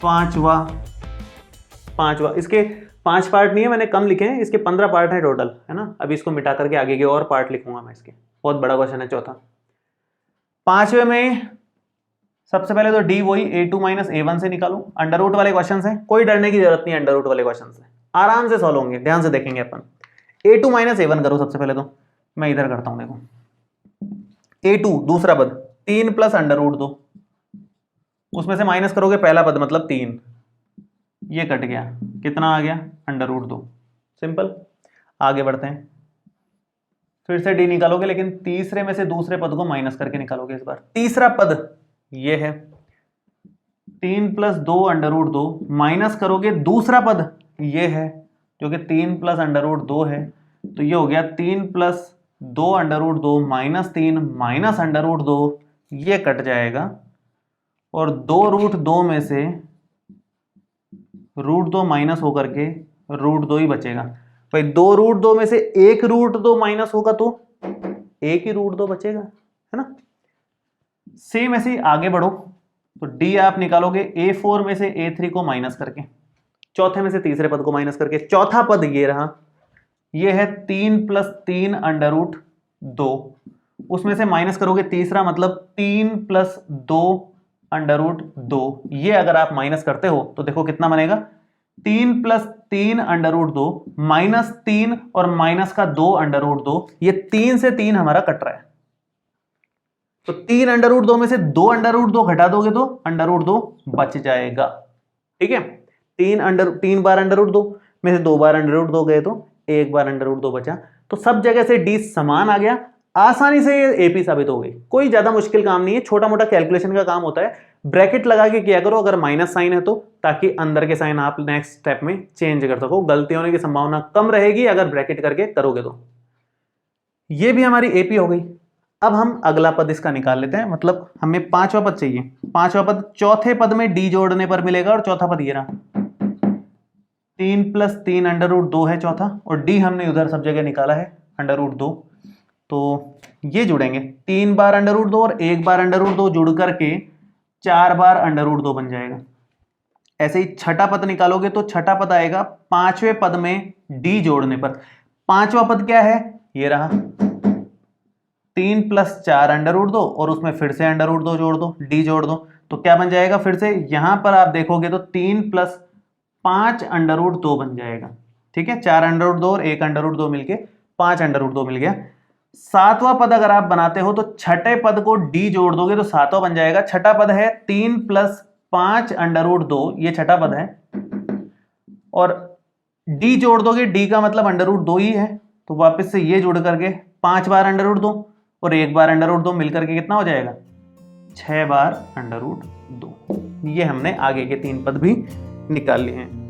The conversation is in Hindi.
पांचवा इसके 5 पार्ट नहीं है, मैंने कम लिखे हैं, इसके 15 पार्ट हैं टोटल, है ना। अभी इसको मिटा करके आगे के और पार्ट लिखूंगा मैं इसके, बहुत बड़ा क्वेश्चन है चौथा। 5वें में सबसे पहले तो डी वही a2 माइनस a1 से निकालू, अंडर रूट वाले क्वेश्चन है, कोई डरने की जरूरत नहीं, अंडर रूट वाले क्वेश्चन से आराम से सॉल्व होंगे, ध्यान से देखेंगे अपन। a2 माइनस a1 करो सबसे पहले, तो मैं इधर करता हूं, देखो a2 दूसरा पद 3 प्लस अंडर रूट 2, उसमें से माइनस करोगे पहला पद मतलब 3, ये कट गया, कितना आ गया अंडर रूट 2, सिंपल। आगे बढ़ते हैं, फिर से डी निकालोगे, लेकिन तीसरे में से दूसरे पद को माइनस करके निकालोगे इस बार। तीसरा पद ये है 3 प्लस 2 अंडर रूट 2, माइनस करोगे दूसरा पद ये है जो कि 3 प्लस अंडर रूट 2 है, तो ये हो गया 3 plus 2 under root 2 minus 3 minus under root 2, ये कट जाएगा, और 2 रूट 2 में से रूट 2 माइनस होकर के रूट 2 ही बचेगा। भाई 2 रूट 2 में से 1 रूट 2 माइनस होगा तो 1 ही रूट 2 बचेगा, है ना। सेम ऐसे ही आगे बढ़ो, तो डी आप निकालोगे a4 में से a3 को माइनस करके, चौथे में से तीसरे पद को माइनस करके, चौथा पद ये रहा, ये है 3 प्लस 3 अंडर रूट 2, उसमें से माइनस करोगे तीसरा मतलब 3 प्लस 2 अंडर रूट 2, ये अगर आप माइनस करते हो तो देखो कितना बनेगा, 3 प्लस 3 अंडर रूट 2 माइनस 3 और माइनस का 2 अंडर रूट 2, ये 3 से 3 हमारा कट रहा है, तो 3 अंडर रूट 2 में से 2 अंडर रूट 2 घटा दोगे तो अंडर रूट 2 बच जाएगा, ठीक है। 3 बार अंडर रूट 2 में से 2 बार अंडर रूट 2 गए तो 1 बार अंडर रूट 2 बचा, तो सब जगह से डी समान आ गया, आसानी से ये एपी साबित हो गई, कोई ज्यादा मुश्किल काम नहीं है, छोटा मोटा कैलकुलेशन का काम होता है। ब्रैकेट लगा के किया करो अगर माइनस साइन है तो, ताकि अंदर के साइन आप नेक्स्ट स्टेप में चेंज कर सको, गलती होने की संभावना कम रहेगी अगर ब्रैकेट करके करोगे तो। ये भी हमारी एपी हो गई। अब हम अगला पद इसका निकाल लेते हैं, मतलब हमें 5वां पद चाहिए। 5वां पद चौथे पद में डी जोड़ने पर मिलेगा, और चौथा पद ये रहा 3 प्लस 3 अंडर रूट 2 है चौथा, और डी हमने उधर सब जगह निकाला है अंडर रूट 2, तो ये जुड़ेंगे 3 बार अंडर रूट 2 और 1 बार अंडर रूट 2 जुड़ करके 4 बार अंडर रूट 2 बन जाएगा। ऐसे ही छठा पद निकालोगे तो छठा पद आएगा 5वें पद में डी जोड़ने पर। 5वां पद क्या है, ये रहा 3 प्लस 4 अंडर रूट 2 और उसमें फिर से अंडर रूट 2 जोड़ दो, डी जोड़ दो, तो क्या बन जाएगा, फिर से यहां पर आप देखोगे तो 3 प्लस 5 अंडर रूट 2 बन जाएगा, ठीक है। 4 अंडर रूट 2 और 1 अंडर रूट 2 मिलके 5 अंडर रूट 2 मिल गया। 7वां पद अगर आप बनाते हो तो छठे पद को डी जोड़ दोगे तो 7वां बन जाएगा। छठा पद है 3 प्लस 5 अंडर रूट 2, ये छठा पद है, और डी जोड़ दोगे, डी का मतलब अंडर रूट 2 ही है, तो वापस से ये जोड़ करके 5 बार अंडर रूट 2 और 1 बार अंडर रूट 2 मिलकर के कितना हो जाएगा, 6 बार अंडर रूट 2। ये हमने आगे के 3 पद भी निकाल लिए हैं।